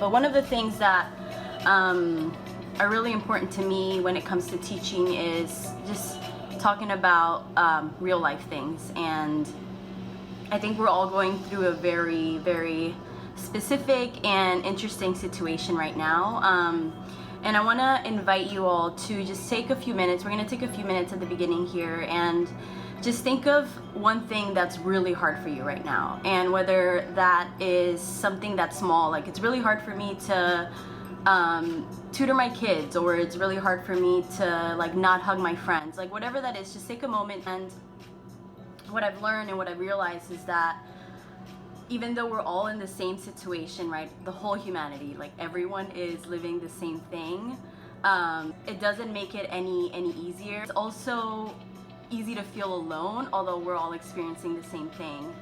But one of the things that are really important to me when it comes to teaching is just talking about real life things. And I think we're all going through a very, very specific and interesting situation right now. And I want to invite you all to just take a few minutes. We're going to take a few minutes at the beginning here and just think of one thing that's really hard for you right now. And whether that is something that's small, like it's really hard for me to tutor my kids, or it's really hard for me to like not hug my friends, like whatever that is, just take a moment. And what I've learned and what I've realized is that even though we're all in the same situation, right, the whole humanity, like everyone is living the same thing, it doesn't make it any easier. It's also easy to feel alone, although we're all experiencing the same thing.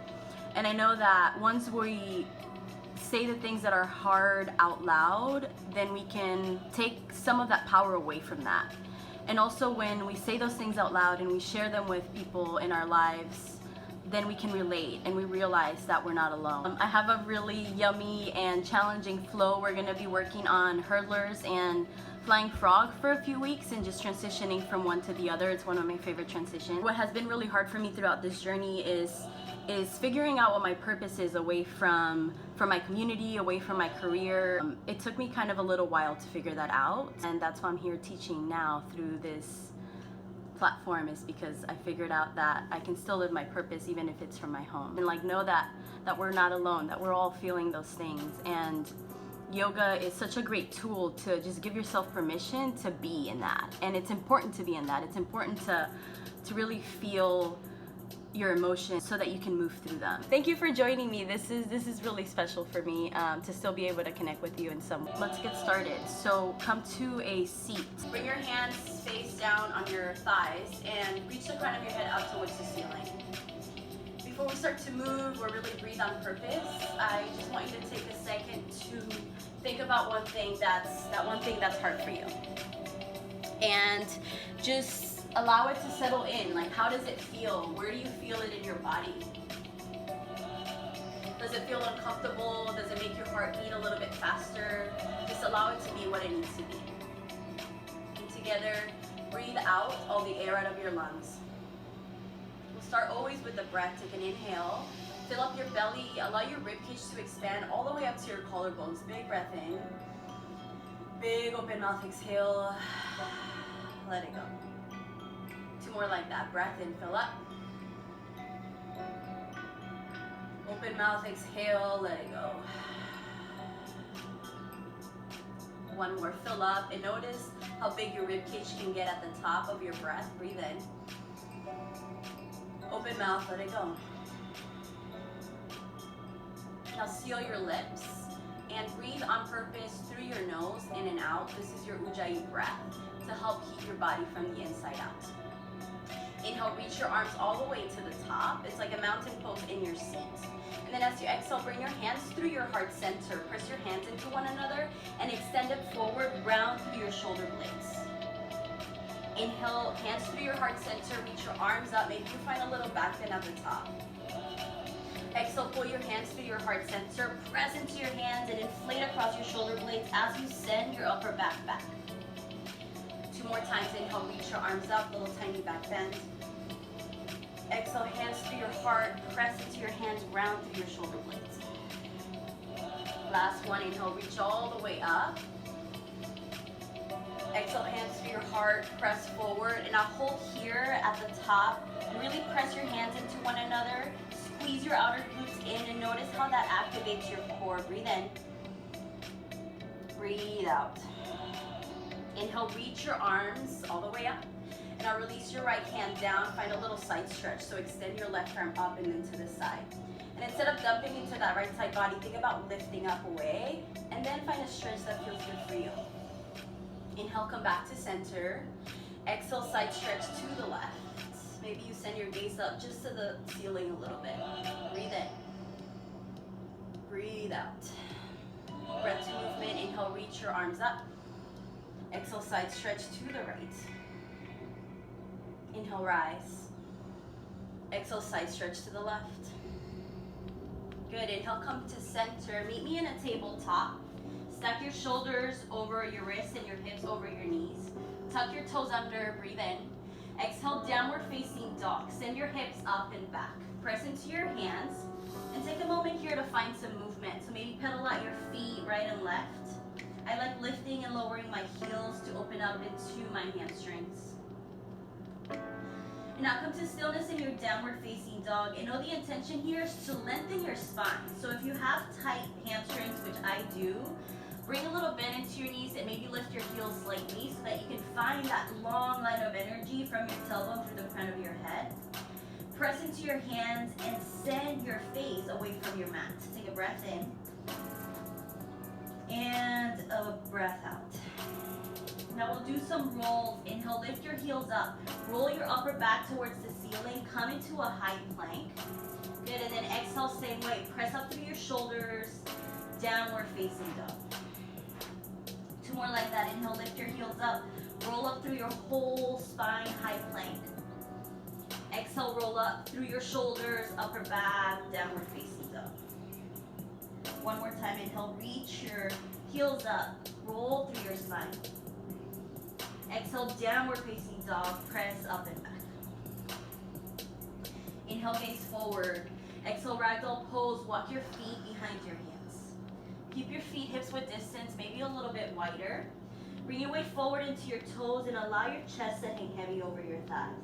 And I know that once we say the things that are hard out loud, then we can take some of that power away from that. And also when we say those things out loud and we share them with people in our lives, then we can relate and we realize that we're not alone. I have a really yummy and challenging flow. We're gonna be working on hurdlers and flying frog for a few weeks and just transitioning from one to the other. It's one of my favorite transitions. What has been really hard for me throughout this journey is figuring out what my purpose is away from my community, away from my career. It took me kind of a little while to figure that out, and that's why I'm here teaching now through this platform, is because I figured out that I can still live my purpose even if it's from my home, and like know that we're not alone, that we're all feeling those things. And yoga is such a great tool to just give yourself permission to be in that, and it's important to be in that. It's important to really feel your emotions so that you can move through them. Thank you for joining me. This is really special for me to still be able to connect with you in some way. Let's get started. So come to a seat. Bring your hands face down on your thighs and reach the crown of your head up towards the ceiling. Before we start to move or really breathe on purpose, I just want you to take a second to think about one thing that's hard for you. And just allow it to settle in. Like, how does it feel? Where do you feel it in your body? Does it feel uncomfortable? Does it make your heart beat a little bit faster? Just allow it to be what it needs to be. And together, breathe out all the air out of your lungs. We'll start always with the breath. Take an inhale. Fill up your belly. Allow your ribcage to expand all the way up to your collarbones. Big breath in. Big open mouth exhale. Let it go. Two more like that. Breath in, fill up. Open mouth, exhale, let it go. One more, fill up, and notice how big your rib cage can get at the top of your breath. Breathe in. Open mouth, let it go. Now seal your lips and breathe on purpose through your nose, in and out. This is your Ujjayi breath to help heat your body from the inside out. Inhale, reach your arms all the way to the top. It's like a mountain pose in your seat. And then as you exhale, bring your hands through your heart center. Press your hands into one another and extend it forward, round through your shoulder blades. Inhale, hands through your heart center. Reach your arms up. Maybe you find a little back bend at the top. Exhale, pull your hands through your heart center. Press into your hands and inflate across your shoulder blades as you send your upper back back. Two more times. Inhale, reach your arms up, little tiny back bend. Exhale, hands through your heart, press into your hands, round through your shoulder blades. Last one, inhale, reach all the way up. Exhale, hands through your heart, press forward, and now hold here at the top. Really press your hands into one another. Squeeze your outer glutes in and notice how that activates your core. Breathe in. Breathe out. Inhale, reach your arms all the way up. And now release your right hand down. Find a little side stretch. So extend your left arm up and then to the side. And instead of dumping into that right side body, think about lifting up away. And then find a stretch that feels good for you. Inhale, come back to center. Exhale, side stretch to the left. Maybe you send your gaze up just to the ceiling a little bit. Breathe in. Breathe out. Breath to movement. Inhale, reach your arms up. Exhale, side stretch to the right. Inhale, rise. Exhale, side stretch to the left. Good. Inhale, come to center. Meet me in a tabletop. your shoulders over your wrists and your hips over your knees. Tuck your toes under, breathe in. Exhale, downward facing dog. Send your hips up and back. Press into your hands and take a moment here to find some movement. So maybe pedal out your feet right and left. I like lifting and lowering my heels to open up into my hamstrings. And now come to stillness in your downward facing dog. And know the intention here is to lengthen your spine. So if you have tight hamstrings, which I do, bring a little bend into your knees and maybe lift your heels slightly so that you can find that long line of energy from your tailbone through the crown of your head. Press into your hands and send your face away from your mat. Take a breath in and a breath out. Now we'll do some rolls. Inhale, lift your heels up. Roll your upper back towards the ceiling. Come into a high plank. Good, and then exhale, same way. Press up through your shoulders, downward facing dog. Two more like that. Inhale, lift your heels up. Roll up through your whole spine, high plank. Exhale, roll up through your shoulders, upper back, downward facing dog. One more time. Inhale, reach your heels up. Roll through your spine. Exhale, downward facing dog, press up and back. Inhale, gaze forward. Exhale, ragdoll pose, walk your feet behind your hands. Keep your feet hips width distance, maybe a little bit wider. Bring your weight forward into your toes and allow your chest to hang heavy over your thighs.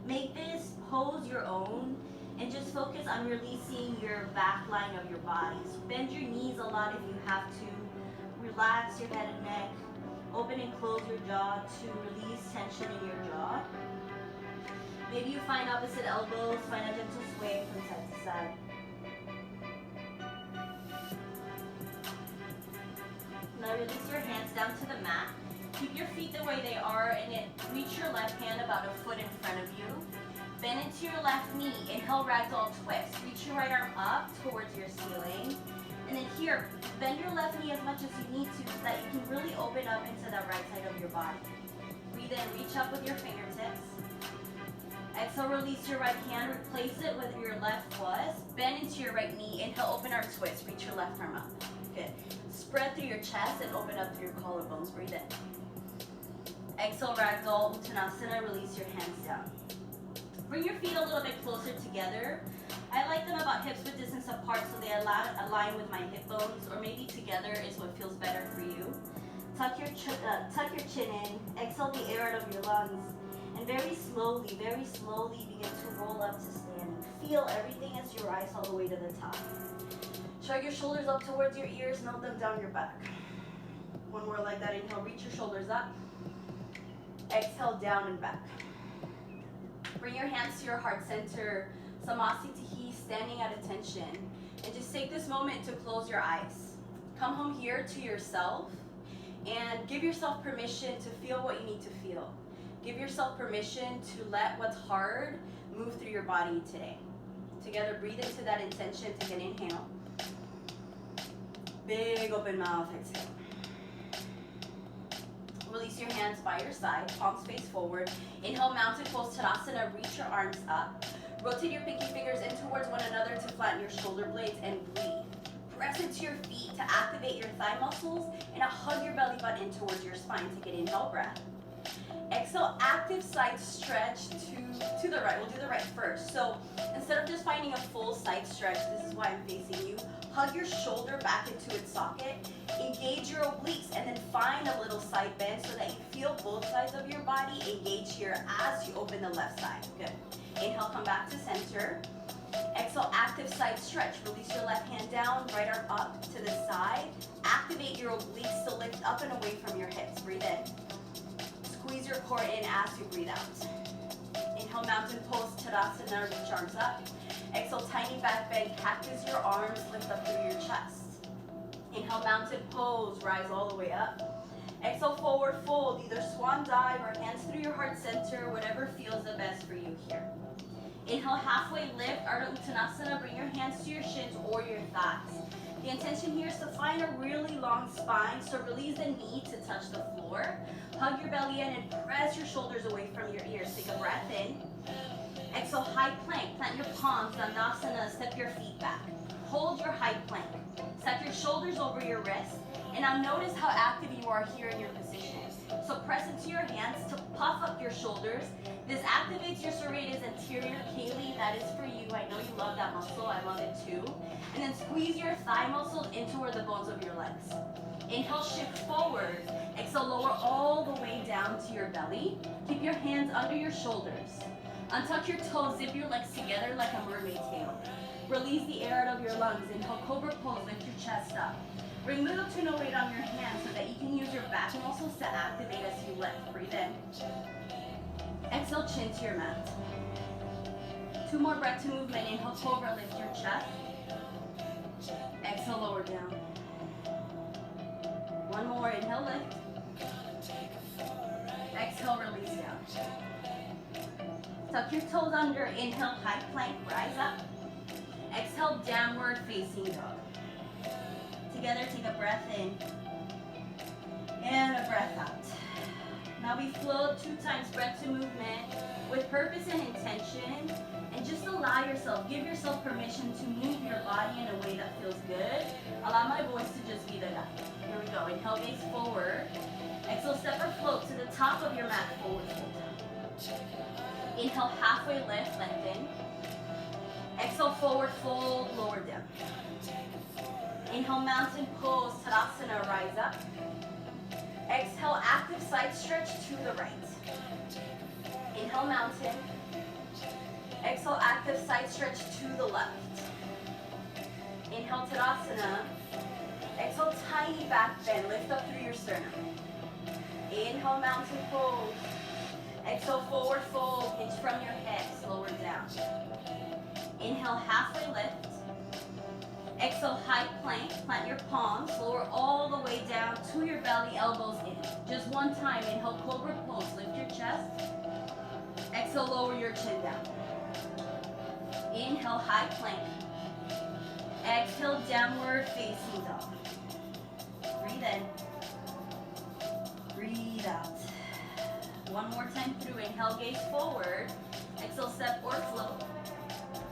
Make this pose your own and just focus on releasing your back line of your body. So bend your knees a lot if you have to. Relax your head and neck. Open and close your jaw to release tension in your jaw. Maybe you find opposite elbows, find a gentle sway from side to side. Now release your hands down to the mat. Keep your feet the way they are and then reach your left hand about a foot in front of you. Bend into your left knee. Inhale, ragdoll twist. Reach your right arm up towards your ceiling. And then here, bend your left knee as much as you need to so that you can really open up into the right side of your body. Breathe in, reach up with your fingertips. Exhale, release your right hand, replace it with your left foot. Bend into your right knee. Inhale, open arm twist. Reach your left arm up. Good. Spread through your chest and open up through your collarbones. Breathe in. Exhale, ragdoll, uttanasana, release your hands down. Bring your feet a little bit closer together. I like them about hips width distance apart so they align with my hip bones, or maybe together is what feels better for you. Tuck your chin in, exhale the air out of your lungs, and very slowly begin to roll up to standing. Feel everything as you rise all the way to the top. Shrug your shoulders up towards your ears, melt them down your back. One more like that. Inhale, reach your shoulders up. Exhale, down and back. Bring your hands to your heart center. Samasthiti, standing at attention. And just take this moment to close your eyes. Come home here to yourself and give yourself permission to feel what you need to feel. Give yourself permission to let what's hard move through your body today. Together, breathe into that intention. Take an inhale. Big open mouth, exhale. Release your hands by your side, palms face forward. Inhale, mountain pose, Tadasana, reach your arms up. Rotate your pinky fingers in towards one another to flatten your shoulder blades and breathe. Press into your feet to activate your thigh muscles and now hug your belly button in towards your spine. Take an inhale breath. Exhale, active side stretch to the right. We'll do the right first. So instead of just finding a full side stretch, this is why I'm facing you. Hug your shoulder back into its socket. Engage your obliques and then find a little side bend so that you feel both sides of your body engage here as you open the left side. Good. Inhale, come back to center. Exhale, active side stretch. Release your left hand down, right arm up to the side. Activate your obliques to lift up and away from your hips. Breathe in. Squeeze your core in as you breathe out. Inhale, mountain pose, Tadasana, reach arms up. Exhale, tiny back bend, cactus your arms, lift up through your chest. Inhale, mountain pose, rise all the way up. Exhale, forward fold, either swan dive or hands through your heart center, whatever feels the best for you here. Inhale, halfway lift, Ardha Uttanasana, bring your hands to your shins or your thighs. The intention here is to find a really long spine, so release the knee to touch the floor. Hug your belly in and press your shoulders away from your ears. Take a breath in. Exhale, high plank. Plant your palms, Dandasana, step your feet back. Hold your high plank. Set your shoulders over your wrists, and now notice how active you are here in your position. So press into your hands to puff up your shoulders. This activates your serratus anterior. Kaylee, that is for you. I know you love that muscle. I love it too. And then squeeze your thigh muscles into where the bones of your legs. Inhale, shift forward. Exhale, lower all the way down to your belly. Keep your hands under your shoulders. Untuck your toes, zip your legs together like a mermaid tail. Release the air out of your lungs. Inhale, cobra pose, lift your chest up. Bring little to no weight on your hands so that you can use your back muscles to activate as you lift. Breathe in. Exhale, chin to your mat. 2 more breath to movement. Inhale, cobra, lift your chest. Exhale, lower down. 1 more, inhale, lift. Exhale, release down. Tuck your toes under. Inhale, high plank, rise up. Exhale, downward facing dog. Together, take a breath in and a breath out. Now we flow 2 times breath to movement with purpose and intention, and just allow yourself, give yourself permission to move your body in a way that feels good. Allow my voice to just be the guide. Here we go. Inhale, gaze forward. Exhale, step or float to the top of your mat, forward fold. Inhale, halfway lift, lengthen. Exhale, forward fold, lower down. Inhale, mountain pose, Tadasana, rise up. Exhale, active side stretch to the right. Inhale, mountain. Exhale, active side stretch to the left. Inhale, Tadasana. Exhale, tiny back bend, lift up through your sternum. Inhale, mountain pose. Exhale, forward fold, hinge from your hips, lower down. Inhale, halfway lift. Exhale, high plank, plant your palms, lower all the way down to your belly, elbows in. Just 1 time, inhale, cobra pose, lift your chest. Exhale, lower your chin down. Inhale, high plank. Exhale, downward facing dog. Breathe in. Breathe out. 1 more time through, inhale, gaze forward. Exhale, step or float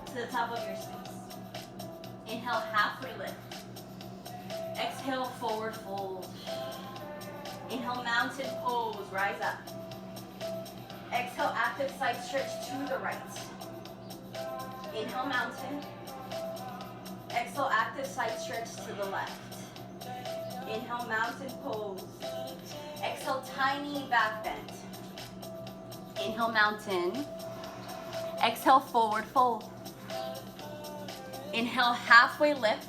to the top of your space. Inhale, halfway lift. Exhale, forward fold. Inhale, mountain pose, rise up. Exhale, active side stretch to the right. Inhale, mountain. Exhale, active side stretch to the left. Inhale, mountain pose. Exhale, tiny back bend. Inhale, mountain. Exhale, forward fold. Inhale, halfway lift.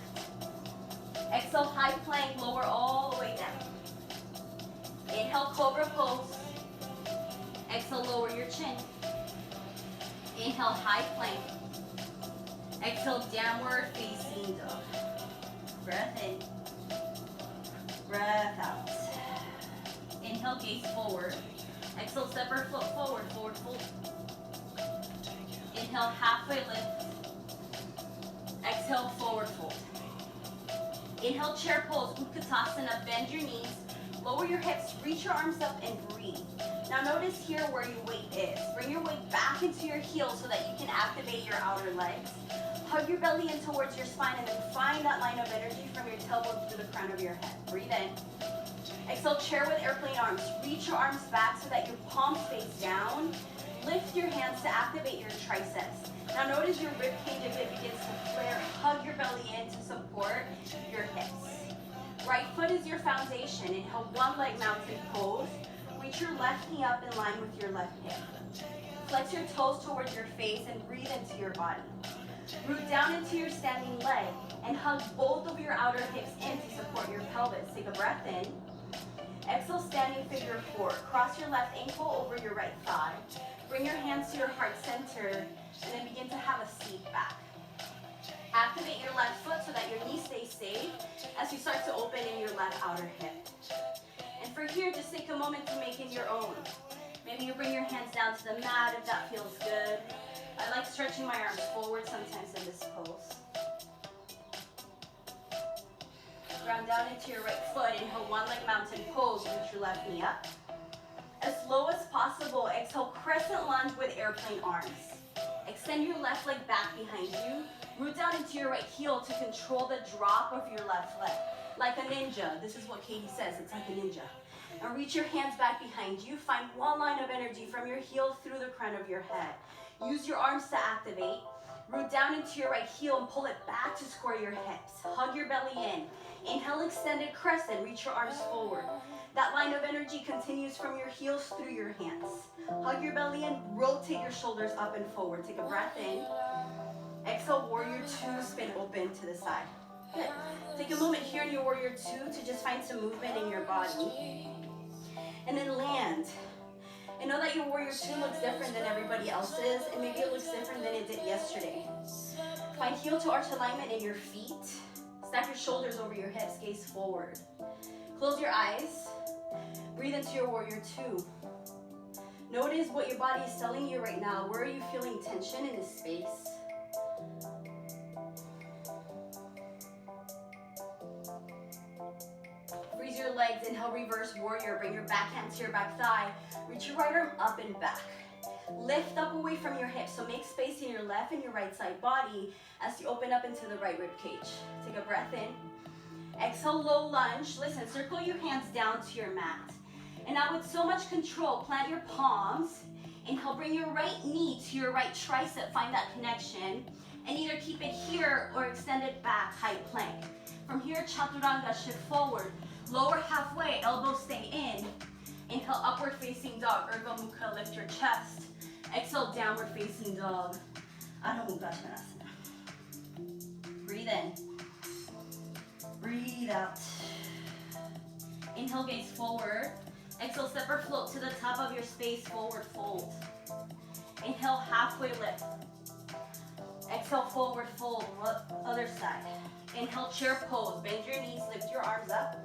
Exhale, high plank, lower all the way down. Inhale, cobra pose. Exhale, lower your chin. Inhale, high plank. Exhale, downward facing dog. Breath in. Breath out. Inhale, gaze forward. Exhale, step or float forward, forward fold. Inhale, halfway lift. Exhale, forward fold. Inhale, chair pose, Utkatasana, bend your knees, lower your hips, reach your arms up and breathe. Now notice here where your weight is. Bring your weight back into your heels so that you can activate your outer legs. Hug your belly in towards your spine and then find that line of energy from your tailbone to the crown of your head. Breathe in. Exhale, chair with airplane arms. Reach your arms back so that your palms face down. Lift your hands to activate your triceps. Now notice your rib cage if it begins to flare. Hug your belly in to support your hips. Right foot is your foundation. Inhale, 1 leg mountain pose. Reach your left knee up in line with your left hip. Flex your toes towards your face and breathe into your body. Root down into your standing leg and hug both of your outer hips in to support your pelvis. Take a breath in. Exhale, standing figure 4. Cross your left ankle over your right thigh. Bring your hands to your heart center and then begin to have a seat back. Activate your left foot so that your knee stays safe as you start to open in your left outer hip. And for here, just take a moment to make it your own. Maybe you bring your hands down to the mat if that feels good. I like stretching my arms forward sometimes in this pose. Ground down into your right foot. Inhale, 1 leg mountain pose. Reach your left knee up. As low as possible, exhale, crescent lunge with airplane arms. Extend your left leg back behind you. Root down into your right heel to control the drop of your left leg. Like a ninja. This is what Katie says. It's like a ninja. And reach your hands back behind you. Find one line of energy from your heel through the crown of your head. Use your arms to activate. Root down into your right heel and pull it back to square your hips. Hug your belly in. Inhale, extended crescent. Reach your arms forward. That line of energy continues from your heels through your hands. Hug your belly in. Rotate your shoulders up and forward. Take a breath in. Exhale, warrior two. Spin open to the side. Good. Take a moment here in your warrior two to just find some movement in your body. And then land. And know that your warrior two looks different than everybody else's, and maybe it looks different than it did yesterday. Find heel to arch alignment in your feet. Stack your shoulders over your hips, gaze forward. Close your eyes. Breathe into your warrior two. Notice what your body is telling you right now. Where are you feeling tension in this space? Freeze your legs. Inhale, reverse warrior. Bring your back hand to your back thigh. Reach your right arm up and back. Lift up away from your hips. So make space in your left and your right side body as you open up into the right rib cage. Take a breath in. Exhale, low lunge. Listen, circle your hands down to your mat. And now with so much control, plant your palms. Inhale, bring your right knee to your right tricep. Find that connection. And either keep it here or extend it back, high plank. From here, chaturanga, shift forward. Lower halfway, elbows stay in. Inhale, upward facing dog, Urdhva Mukha, lift your chest. Exhale, downward facing dog, Adho Mukha Svanasana. Breathe in. Breathe out. Inhale, gaze forward. Exhale, step or float to the top of your space, forward fold. Inhale, halfway lift. Exhale, forward fold, other side. Inhale, chair pose, bend your knees, lift your arms up.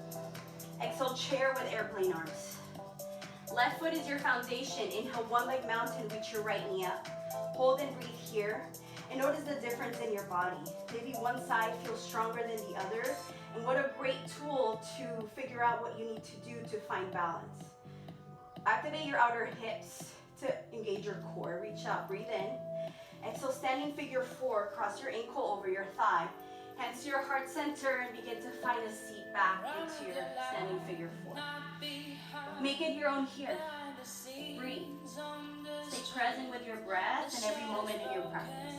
Exhale, chair with airplane arms. Left foot is your foundation. Inhale, one leg mountain, reach your right knee up. Hold and breathe here. And notice the difference in your body. Maybe one side feels stronger than the other. And what a great tool to figure out what you need to do to find balance. Activate your outer hips to engage your core. Reach out, breathe in. Exhale, standing figure four, cross your ankle over your thigh. Hands to your heart center and begin to find a seat back into your standing figure four. Make it your own here. Breathe. Stay present with your breath and every moment in your practice.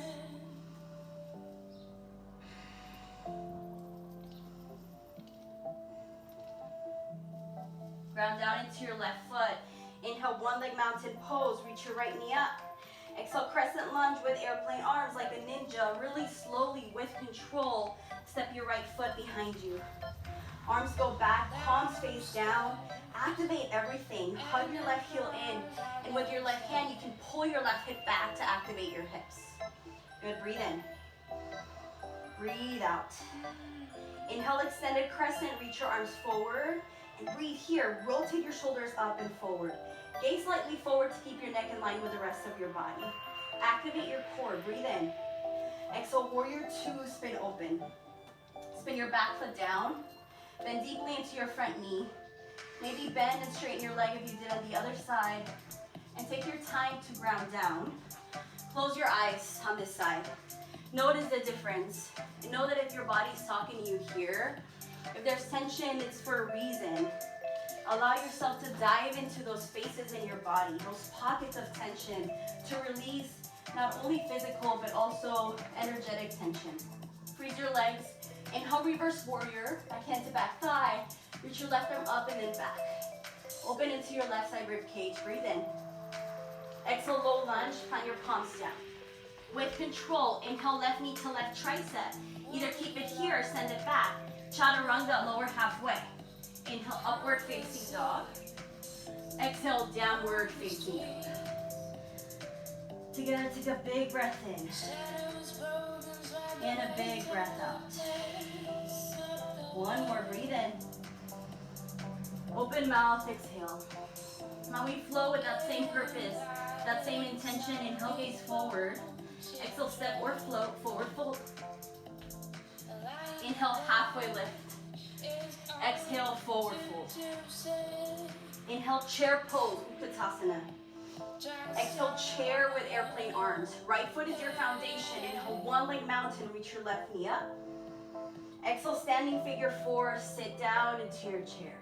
Ground down into your left foot. Inhale, one leg mountain pose. Reach your right knee up. Exhale, crescent lunge with airplane arms like a ninja. Really slowly, with control, step your right foot behind you. Arms go back, palms face down. Activate everything. Hug your left heel in. And with your left hand, you can pull your left hip back to activate your hips. Good, breathe in. Breathe out. Inhale, extended crescent. Reach your arms forward. And breathe here. Rotate your shoulders up and forward. Gaze slightly forward to keep your neck in line with the rest of your body. Activate your core. Breathe in. Exhale, warrior two, spin open. Spin your back foot down. Bend deeply into your front knee. Maybe bend and straighten your leg if you did on the other side. And take your time to ground down. Close your eyes on this side. Notice the difference. And know that if your body's talking to you here, if there's tension, it's for a reason. Allow yourself to dive into those spaces in your body, those pockets of tension, to release not only physical, but also energetic tension. Freeze your legs. Inhale, reverse warrior. Back hand to back thigh. Reach your left arm up and then back. Open into your left side rib cage. Breathe in. Exhale, low lunge. Plant your palms down. With control, inhale, left knee to left tricep. Either keep it here or send it back. Chaturanga, lower halfway. Inhale, upward facing dog. Exhale, downward facing dog. Together, take a big breath in. And a big breath out. One more, breathe in. Open mouth, exhale. Now we flow with that same purpose, that same intention. Inhale, gaze forward. Exhale, step or float, forward fold. Inhale, halfway lift. Exhale, forward fold. Inhale, chair pose, Utkatasana. Exhale, chair with airplane arms. Right foot is your foundation. Inhale, one leg mountain, reach your left knee up. Exhale, standing figure four, sit down into your chair.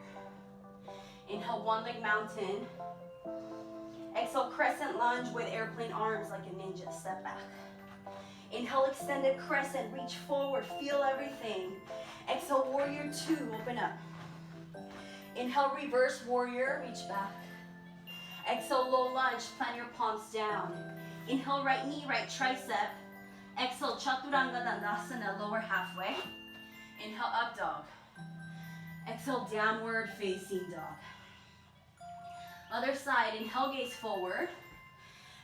Inhale, one leg mountain. Exhale, crescent lunge with airplane arms like a ninja, step back. Inhale, extended crescent, reach forward, feel everything. Exhale, warrior two, open up. Inhale, reverse warrior, reach back. Exhale, low lunge, plant your palms down. Inhale, right knee, right tricep. Exhale, chaturanga dandasana, lower halfway. Inhale, up dog. Exhale, downward facing dog. Other side, inhale, gaze forward.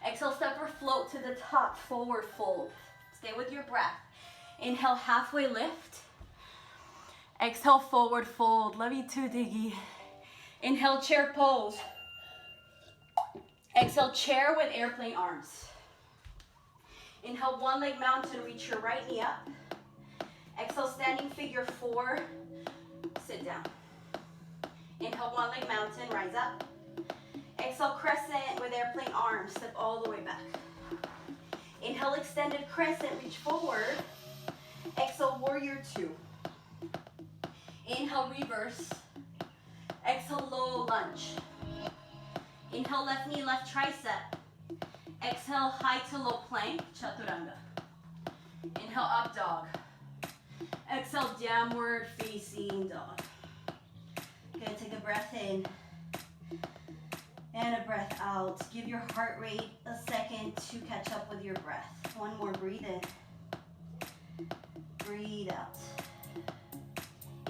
Exhale, step or float to the top, forward fold. Stay with your breath. Inhale, halfway lift. Exhale, forward fold. Love you too, Diggy. Inhale, chair pose. Exhale, chair with airplane arms. Inhale, one leg mountain, reach your right knee up. Exhale, standing figure four, sit down. Inhale, one leg mountain, rise up. Exhale, crescent with airplane arms, step all the way back. Inhale, extended crescent, reach forward. Exhale, warrior two. Inhale, reverse. Exhale, low lunge. Inhale, left knee, left tricep. Exhale, high to low plank, chaturanga. Inhale, up dog. Exhale, downward facing dog. Good, take a breath in and a breath out. Give your heart rate a second to catch up with your breath. One more, breathe in. Breathe out.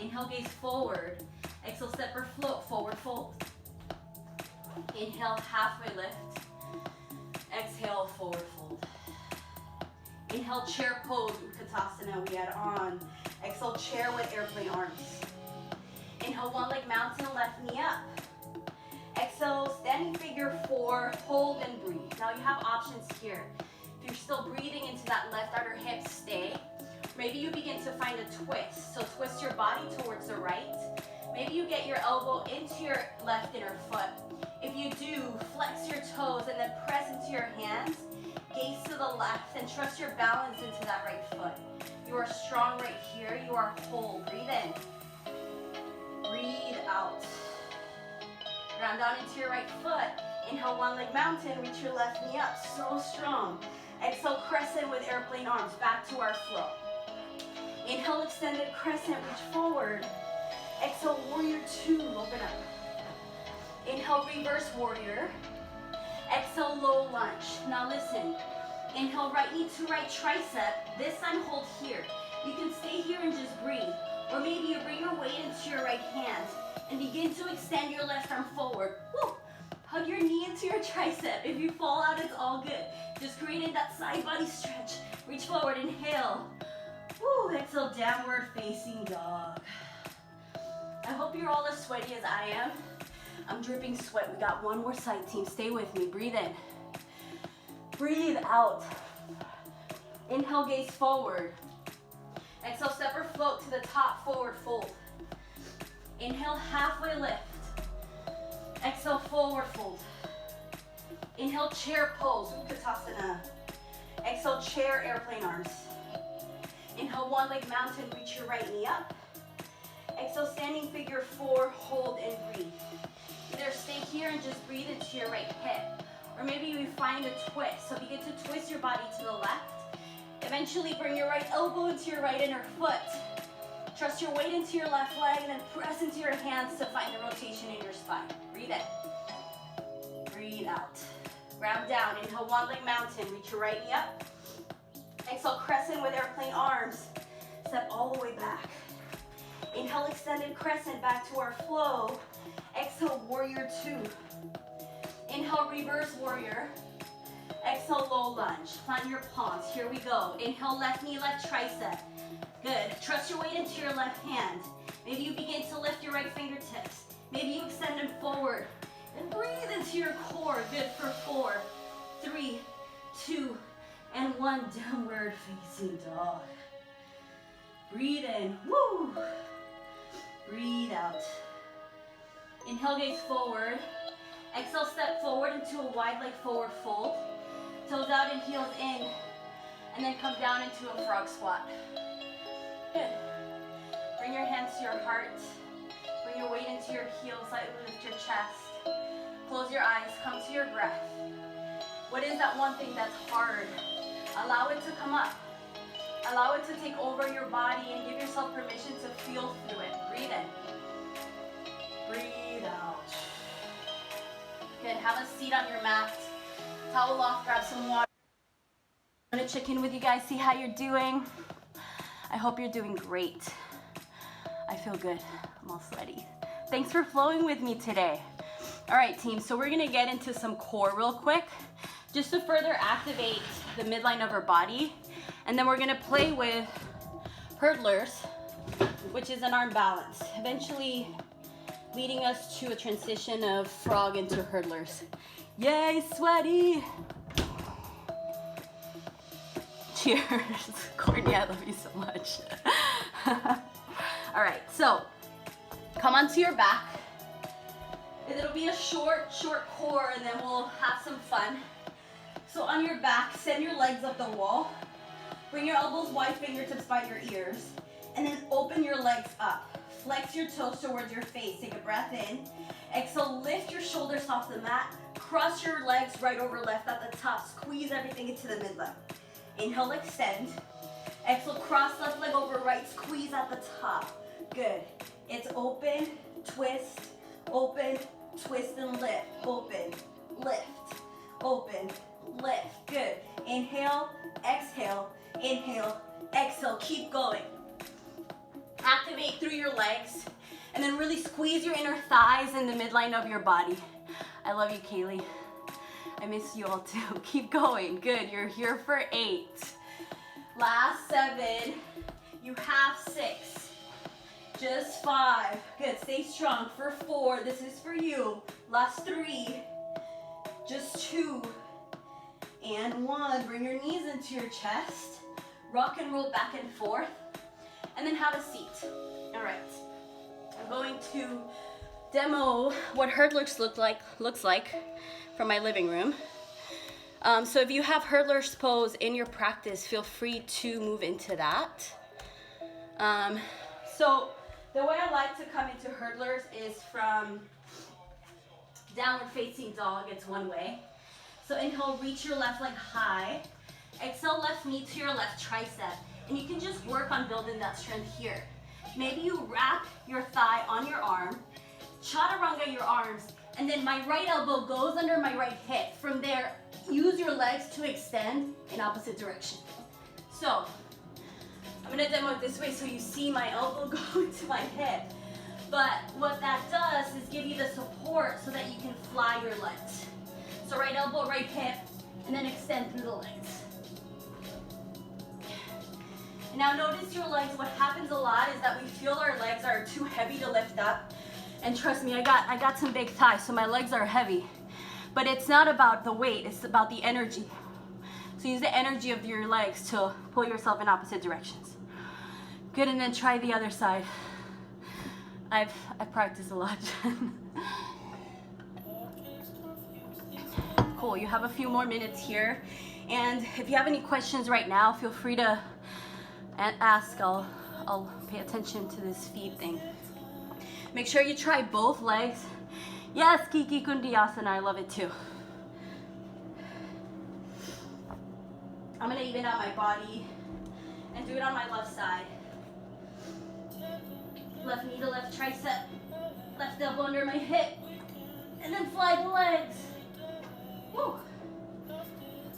Inhale, gaze forward. Exhale, step or float, forward fold. Inhale, halfway lift. Exhale, forward fold. Inhale, chair pose, Utkatasana, we add on. Exhale, chair with airplane arms. Inhale, one leg mountain, left knee up. Exhale, standing figure four, hold and breathe. Now you have options here. If you're still breathing into that left outer hip, stay. Maybe you begin to find a twist. So twist your body towards the right. Maybe you get your elbow into your left inner foot. If you do, flex your toes and then press into your hands. Gaze to the left and trust your balance into that right foot. You are strong right here. You are whole. Breathe in. Breathe out. Ground down into your right foot. Inhale, one leg mountain. Reach your left knee up. So strong. Exhale, crescent with airplane arms. Back to our flow. Inhale, extended crescent. Reach forward. Exhale, warrior two. Open up. Inhale, reverse warrior. Exhale, low lunge. Now listen. Inhale, right knee to right tricep. This time hold here. You can stay here and just breathe. Or maybe you bring your weight into your right hand and begin to extend your left arm forward. Woo! Hug your knee into your tricep. If you fall out, it's all good. Just creating that side body stretch. Reach forward, inhale. Woo! Exhale, downward facing dog. I hope you're all as sweaty as I am. I'm dripping sweat. We got one more side, team. Stay with me. Breathe in. Breathe out. Inhale, gaze forward. Exhale, step or float to the top, forward fold. Inhale, halfway lift. Exhale, forward fold. Inhale, chair pose, Utkatasana. Exhale, chair, airplane arms. Inhale, one leg mountain, reach your right knee up. Exhale, standing figure four, hold and breathe. Either stay here and just breathe into your right hip, or maybe you find a twist. So begin to twist your body to the left. Eventually bring your right elbow into your right inner foot. Trust your weight into your left leg and then press into your hands to find the rotation in your spine. Breathe in. Breathe out. Ground down. Inhale, one leg mountain. Reach your right knee up. Exhale, crescent with airplane arms. Step all the way back. Inhale, extended crescent back to our flow. Exhale, warrior two. Inhale, reverse warrior. Exhale, low lunge. Plant your palms. Here we go. Inhale, left knee, left tricep. Good. Trust your weight into your left hand. Maybe you begin to lift your right fingertips. Maybe you extend them forward. And breathe into your core. Good for 4, 3, 2, and 1. Downward facing dog. Breathe in. Woo! Breathe out. Inhale, gaze forward. Exhale, step forward into a wide leg forward fold. Toes out and heels in. And then come down into a frog squat. Good. Bring your hands to your heart. Bring your weight into your heels, slightly lift your chest. Close your eyes, come to your breath. What is that one thing that's hard? Allow it to come up. Allow it to take over your body and give yourself permission to feel through it. Breathe in. Breathe out. Good, have a seat on your mat. Towel off, grab some water. I'm gonna check in with you guys, see how you're doing. I hope you're doing great. I feel good, I'm all sweaty. Thanks for flowing with me today. All right, team, so we're gonna get into some core real quick, just to further activate the midline of our body. And then we're gonna play with hurdlers, which is an arm balance, eventually leading us to a transition of frog into hurdlers. Yay, sweaty! Cheers. Courtney, I love you so much. All right, so come onto your back. It'll be a short core, and then we'll have some fun. So on your back, send your legs up the wall. Bring your elbows wide, fingertips by your ears, and then open your legs up. Flex your toes towards your face. Take a breath in. Exhale, lift your shoulders off the mat. Cross your legs right over left at the top. Squeeze everything into the midline. Inhale, extend. Exhale, cross left leg over right. Squeeze at the top. Good. It's open, twist, open, twist, and lift. Open, lift, open, lift. Good. Inhale, exhale, inhale, exhale. Keep going. Activate through your legs, and then really squeeze your inner thighs in the midline of your body. I love you, Kaylee. I miss you all too. Keep going. Good. You're here for 8. Last 7. You have 6. Just 5. Good. Stay strong. For 4. This is for you. Last 3. Just 2. And 1. Bring your knees into your chest. Rock and roll back and forth. And then have a seat. All right. I'm going to demo what hurdlers looks like from my living room. So if you have hurdlers pose in your practice, feel free to move into that. So the way I like to come into hurdlers is from downward facing dog. It's one way. So inhale, reach your left leg high. Exhale, left knee to your left tricep. And you can just work on building that strength here. Maybe you wrap your thigh on your arm, chaturanga your arms, and then my right elbow goes under my right hip. From there, use your legs to extend in opposite direction. So, I'm gonna demo it this way so you see my elbow go to my hip. But what that does is give you the support so that you can fly your legs. So right elbow, right hip, and then extend through the legs. And now notice your legs. What happens a lot is that we feel our legs are too heavy to lift up. And trust me, I got some big thighs, so my legs are heavy. But it's not about the weight, it's about the energy. So use the energy of your legs to pull yourself in opposite directions. Good, and then try the other side. I've practiced a lot. Cool, you have a few more minutes here. And if you have any questions right now, feel free to ask. I'll pay attention to this feed thing. Make sure you try both legs. Yes, Kiki Kundiyasana, I love it too. I'm gonna even out my body and do it on my left side. Left knee to left tricep, left elbow under my hip, and then fly the legs. Woo. All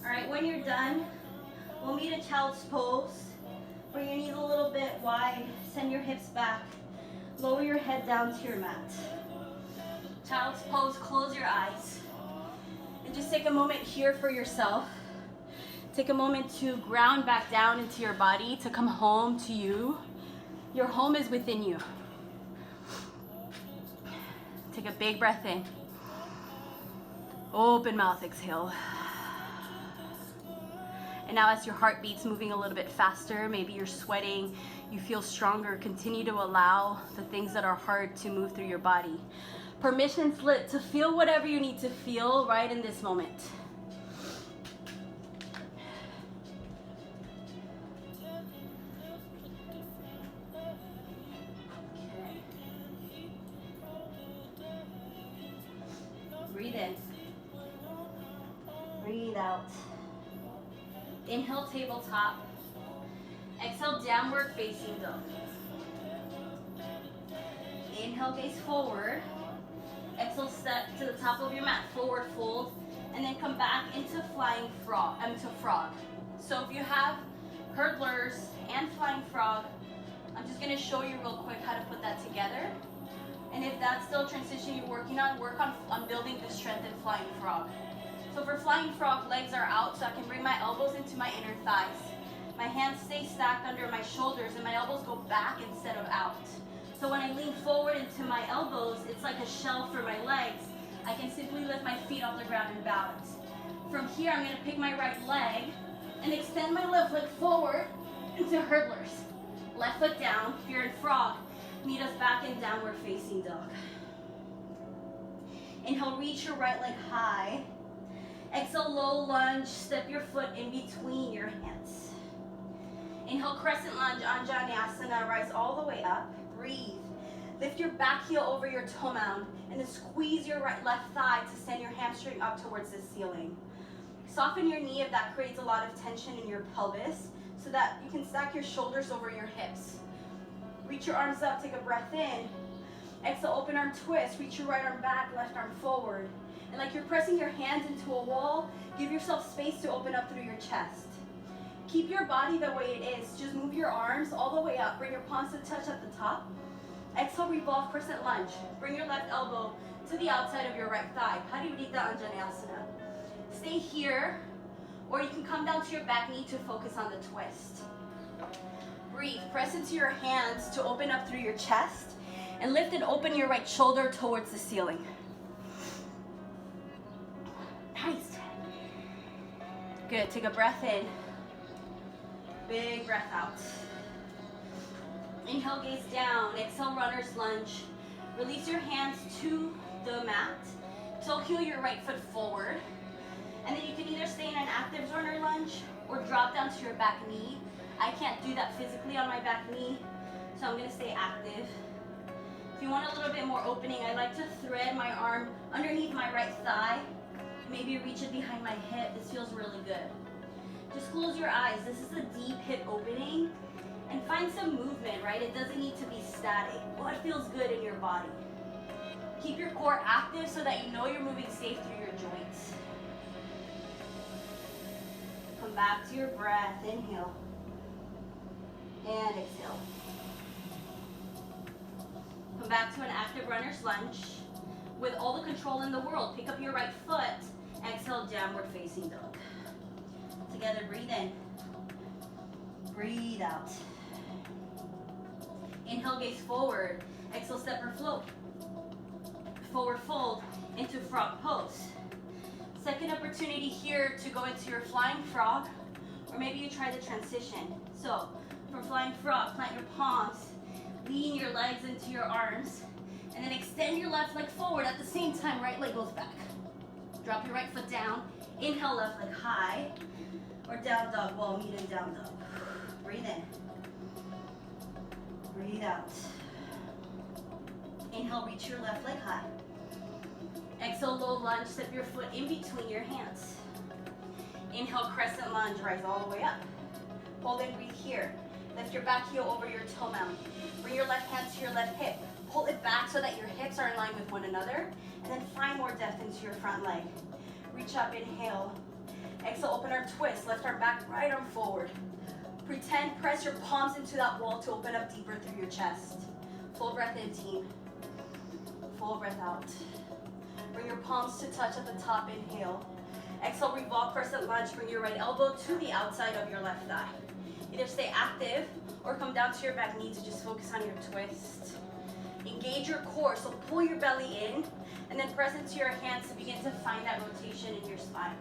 right, when you're done, we'll meet in child's pose. Bring your knees a little bit wide, send your hips back, lower your head down to your mat. Child's pose, close your eyes, and just take a moment here for yourself. Take a moment to ground back down into your body, to come home to you. Your home is within you. Take a big breath in. Open mouth, exhale. And now as your heart beats moving a little bit faster, maybe you're sweating, you feel stronger, continue to allow the things that are hard to move through your body. Permission slip to feel whatever you need to feel right in this moment. Breathe in. Breathe out. Inhale, tabletop. Exhale, downward facing dog. Inhale, gaze forward. Exhale, step to the top of your mat, forward fold, and then come back into frog. So if you have hurdlers and flying frog, I'm just gonna show you real quick how to put that together. And if that's still a transition you're working on, work on building the strength in flying frog. So for flying frog, legs are out, so I can bring my elbows into my inner thighs. My hands stay stacked under my shoulders, and my elbows go back instead of out. So when I lean forward into my elbows, it's like a shell for my legs. I can simply lift my feet off the ground and balance. From here, I'm gonna pick my right leg and extend my left leg forward into hurdlers. Left foot down. If you're in frog, meet us back in downward facing dog. Inhale, reach your right leg high. Exhale, low lunge, step your foot in between your hands. Inhale, crescent lunge, Anjaneyasana, rise all the way up. Breathe. Lift your back heel over your toe mound and then squeeze your left thigh to send your hamstring up towards the ceiling. Soften your knee if that creates a lot of tension in your pelvis so that you can stack your shoulders over your hips. Reach your arms up, take a breath in. Exhale, open arm twist, reach your right arm back, left arm forward. And like you're pressing your hands into a wall, give yourself space to open up through your chest. Keep your body the way it is. Just move your arms all the way up. Bring your palms to touch at the top. Exhale, revolve, crescent lunge. Bring your left elbow to the outside of your right thigh. Parivrtta Anjaneyasana. Stay here, or you can come down to your back knee to focus on the twist. Breathe. Press into your hands to open up through your chest, and lift and open your right shoulder towards the ceiling. Nice. Good. Take a breath in. Big breath out. Inhale, gaze down. Exhale, runner's lunge. Release your hands to the mat. So heel your right foot forward. And then you can either stay in an active runner lunge or drop down to your back knee. I can't do that physically on my back knee, so I'm gonna stay active. If you want a little bit more opening, I like to thread my arm underneath my right thigh. Maybe reach it behind my hip. This feels really good. Just close your eyes. This is a deep hip opening. And find some movement, right? It doesn't need to be static. What feels good in your body? Keep your core active so that you know you're moving safe through your joints. Come back to your breath. Inhale. And exhale. Come back to an active runner's lunge. With all the control in the world, pick up your right foot. Exhale, downward facing dog. Together, breathe in. Breathe out. Inhale, gaze forward. Exhale, step or float. Forward fold into frog pose. Second opportunity here to go into your flying frog, or maybe you try the transition. So, from flying frog, plant your palms, lean your legs into your arms, and then extend your left leg forward. At the same time, right leg goes back. Drop your right foot down. Inhale, left leg high, or down dog, wall, medium down dog. Breathe in. Breathe out. Inhale, reach your left leg high. Exhale, low lunge, step your foot in between your hands. Inhale, crescent lunge, rise all the way up. Hold and breathe here. Lift your back heel over your toe mound. Bring your left hand to your left hip. Pull it back so that your hips are in line with one another. And then find more depth into your front leg. Reach up, inhale. Exhale, open arm twist. Left arm back, right arm forward. Pretend, press your palms into that wall to open up deeper through your chest. Full breath in, team. Full breath out. Bring your palms to touch at the top, inhale. Exhale, revolve, crescent lunge. Bring your right elbow to the outside of your left thigh. Either stay active or come down to your back knee to just focus on your twist. Engage your core, so pull your belly in and then press into your hands to begin to find that rotation in your spine.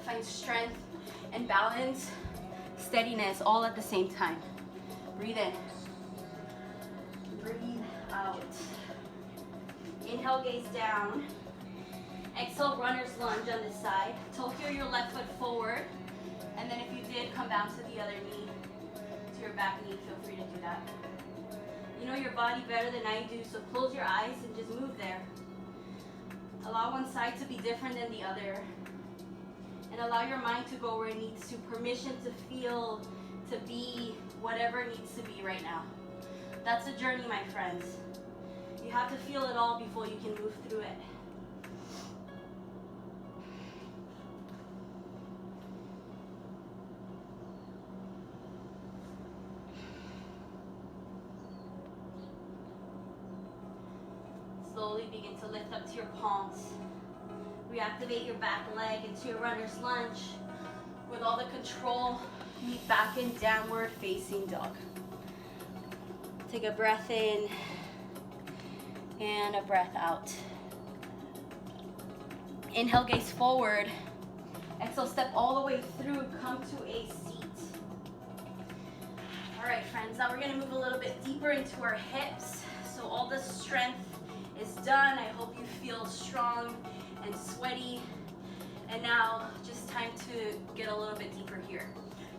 Find strength and balance, steadiness, all at the same time. Breathe in. Breathe out. Inhale, gaze down. Exhale, runner's lunge on this side. Toe your left foot forward. And then if you did, come down to the other knee, to your back knee. Feel free to do that. You know your body better than I do, so close your eyes and just move there. Allow one side to be different than the other. And allow your mind to go where it needs to. Permission to feel, to be whatever it needs to be right now. That's a journey, my friends. You have to feel it all before you can move through it. Slowly begin to lift up to your palms. Reactivate your back leg into your runner's lunge. With all the control, meet back in downward facing dog. Take a breath in and a breath out. Inhale, gaze forward. Exhale, step all the way through, come to a seat. All right, friends, now we're gonna move a little bit deeper into our hips. So all the strength is done. I hope you feel strong and sweaty. And now just time to get a little bit deeper here.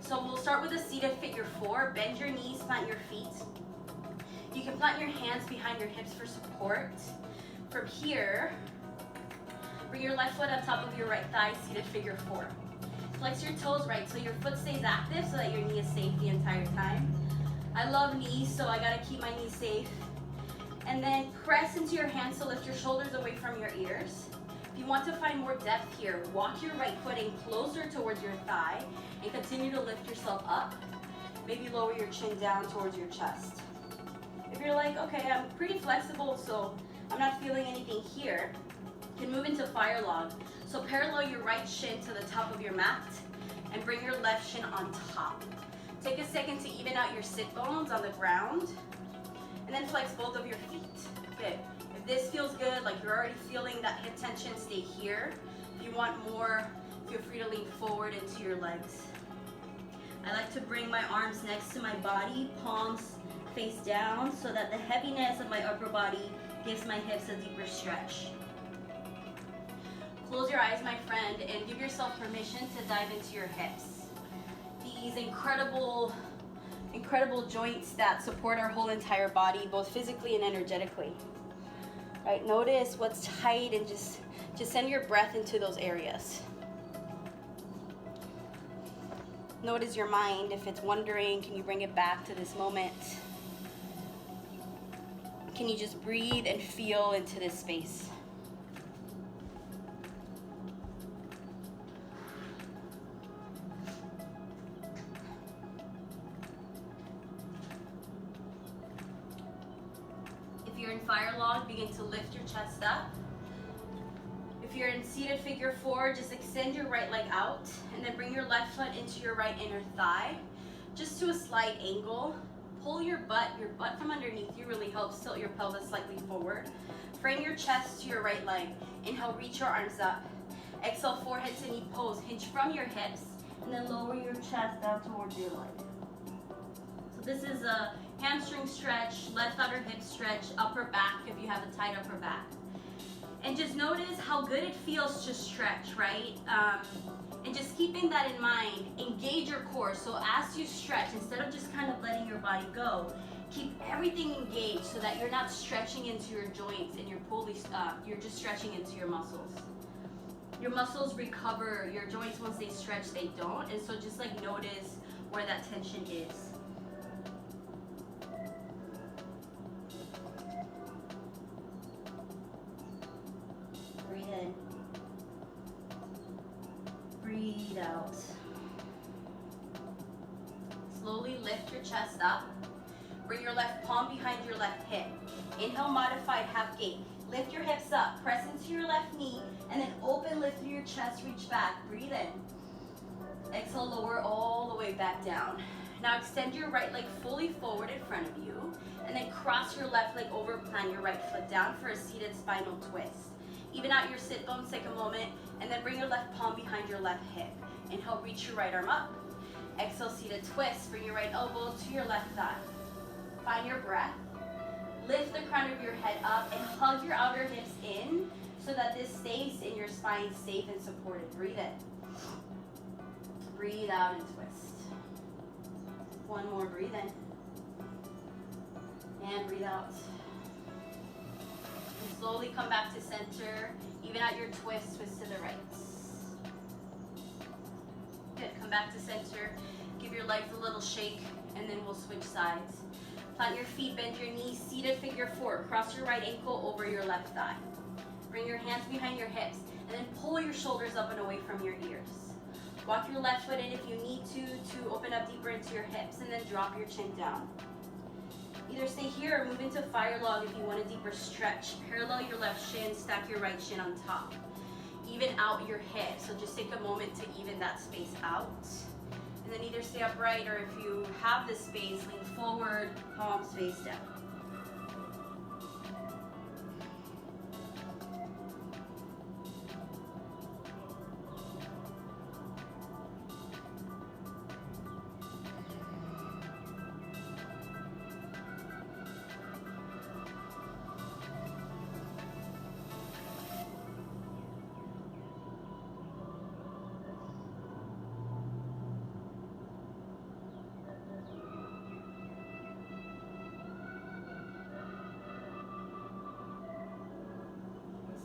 So we'll start with a seated figure 4. Bend your knees, plant your feet. You can plant your hands behind your hips for support. From here, bring your left foot on top of your right thigh, seated figure 4. Flex your toes right so your foot stays active so that your knee is safe the entire time. I love knees, so I gotta keep my knees safe. And then press into your hands to lift your shoulders away from your ears. If you want to find more depth here, walk your right foot in closer towards your thigh and continue to lift yourself up. Maybe lower your chin down towards your chest. If you're like, okay, I'm pretty flexible, so I'm not feeling anything here, you can move into fire log. So parallel your right shin to the top of your mat and bring your left shin on top. Take a second to even out your sit bones on the ground and then flex both of your feet. Good. If this feels good, like you're already feeling that hip tension, stay here. If you want more, feel free to lean forward into your legs. I like to bring my arms next to my body, palms face down, so that the heaviness of my upper body gives my hips a deeper stretch. Close your eyes, my friend, and give yourself permission to dive into your hips. These incredible joints that support our whole entire body, both physically and energetically. Right, notice what's tight and just send your breath into those areas. Notice your mind, if it's wandering, can you bring it back to this moment? Can you just breathe and feel into this space? If you're in fire log, begin to lift your chest up. If you're in seated figure 4, just extend your right leg out and then bring your left foot into your right inner thigh, just to a slight angle. Pull your butt from underneath you really helps. Tilt your pelvis slightly forward. Frame your chest to your right leg. Inhale, reach your arms up. Exhale, forehead to knee pose. Hinge from your hips and then lower your chest down towards your leg. So this is a hamstring stretch, left outer hip stretch, upper back if you have a tight upper back. And just notice how good it feels to stretch, right? And just keeping that in mind, engage your core. So as you stretch, instead of just kind of letting your body go, keep everything engaged so that you're not stretching into your joints and you're just stretching into your muscles. Your muscles recover, your joints, once they stretch, they don't. And so just like notice where that tension is. Breathe in. Breathe out. Slowly lift your chest up. Bring your left palm behind your left hip. Inhale, modified half gate. Lift your hips up. Press into your left knee and then open, lift through your chest, reach back. Breathe in. Exhale, lower all the way back down. Now extend your right leg fully forward in front of you and then cross your left leg over, plant your right foot down for a seated spinal twist. Even out your sit bones, take a moment, and then bring your left palm behind your left hip. Inhale, reach your right arm up. Exhale, seated twist. Bring your right elbow to your left thigh. Find your breath. Lift the crown of your head up and hug your outer hips in so that this stays in your spine, safe and supported. Breathe in. Breathe out and twist. One more, breathe in. And breathe out. And slowly come back to center. Even out your twist, twist to the right. Good, come back to center. Give your legs a little shake, and then we'll switch sides. Plant your feet, bend your knees, seated figure 4. Cross your right ankle over your left thigh. Bring your hands behind your hips, and then pull your shoulders up and away from your ears. Walk your left foot in if you need to open up deeper into your hips, and then drop your chin down. Either stay here or move into fire log if you want a deeper stretch. Parallel your left shin, stack your right shin on top. Even out your hips, so just take a moment to even that space out. And then either stay upright, or if you have the space, lean forward, palms face down.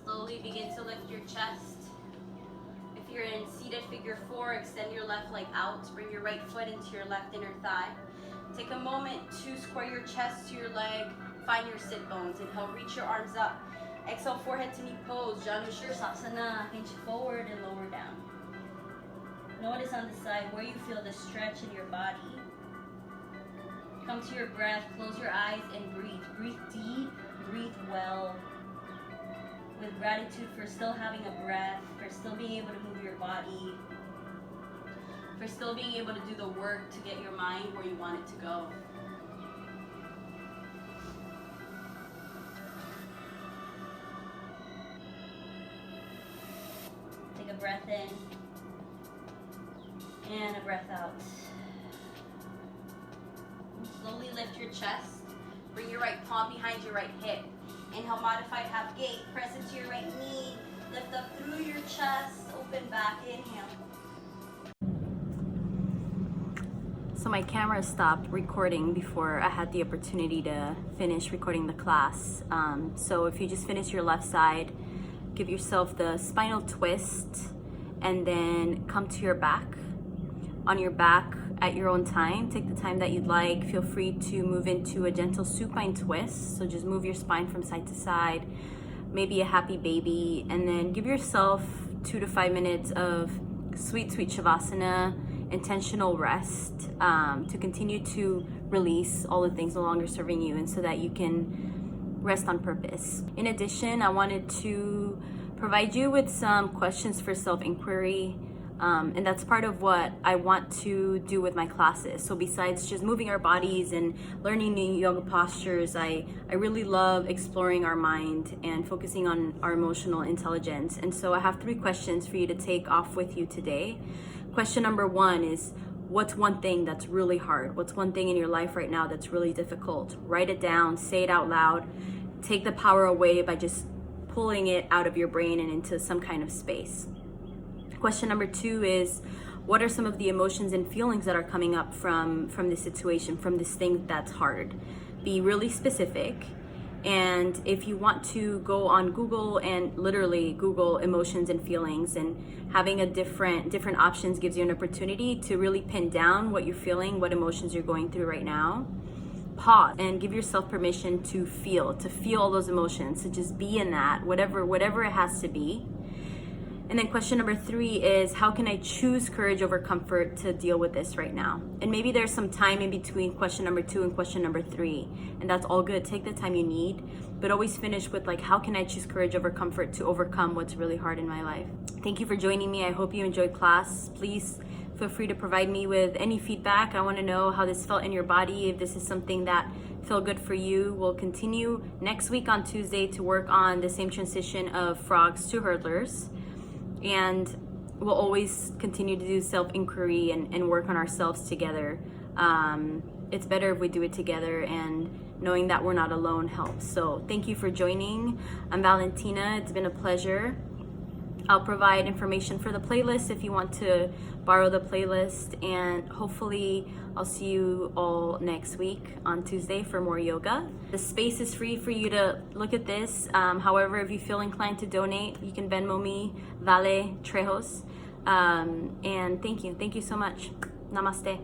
Slowly begin to lift your chest. If you're in seated figure 4, extend your left leg out. Bring your right foot into your left inner thigh. Take a moment to square your chest to your leg. Find your sit bones. Inhale, reach your arms up. Exhale, forehead to knee pose. Janu Shirsasana. Hinge forward and lower down. Notice on the side where you feel the stretch in your body. Come to your breath. Close your eyes and breathe. Breathe deep. Breathe well. With gratitude for still having a breath, for still being able to move your body, for still being able to do the work to get your mind where you want it to go. Take a breath in and a breath out. Slowly lift your chest. Bring your right palm behind your right hip. Inhale, modified half gate. Press into your right knee. Lift up through your chest. Open back. Inhale. So my camera stopped recording before I had the opportunity to finish recording the class. So if you just finish your left side, give yourself the spinal twist, and then come to your back. On your back, at your own time, take the time that you'd like. Feel free to move into a gentle supine twist. So just move your spine from side to side, maybe a happy baby, and then give yourself 2 to 5 minutes of sweet Shavasana, intentional rest, to continue to release all the things no longer serving you, and so that you can rest on purpose. In addition, I wanted to provide you with some questions for self-inquiry. And that's part of what I want to do with my classes. So besides just moving our bodies and learning new yoga postures, I really love exploring our mind and focusing on our emotional intelligence. And so I have 3 questions for you to take off with you today. Question number 1 is, what's one thing that's really hard? What's one thing in your life right now that's really difficult? Write it down, say it out loud. Take the power away by just pulling it out of your brain and into some kind of space. Question number 2 is, what are some of the emotions and feelings that are coming up from this situation, from this thing that's hard? Be really specific. And if you want to go on Google and literally Google emotions and feelings, and having a different options gives you an opportunity to really pin down what you're feeling, what emotions you're going through right now. Pause and give yourself permission to feel all those emotions. So just be in that, whatever it has to be. And then question number 3 is, how can I choose courage over comfort to deal with this right now? And maybe there's some time in between question number 2 and question number 3, and that's all good. Take the time you need, but always finish with like, how can I choose courage over comfort to overcome what's really hard in my life? Thank you for joining me. I hope you enjoyed class. Please feel free to provide me with any feedback. I want to know how this felt in your body, if this is something that felt good for you. We'll continue next week on Tuesday to work on the same transition of frogs to hurdlers. And we'll always continue to do self-inquiry and work on ourselves together. It's better if we do it together, and knowing that we're not alone helps. So thank you for joining. I'm Valentina. It's been a pleasure. I'll provide information for the playlist if you want to borrow the playlist, and hopefully I'll see you all next week on Tuesday for more yoga. The space is free for you to look at this. However, if you feel inclined to donate, you can Venmo me, Vale Trejos. And thank you so much. Namaste.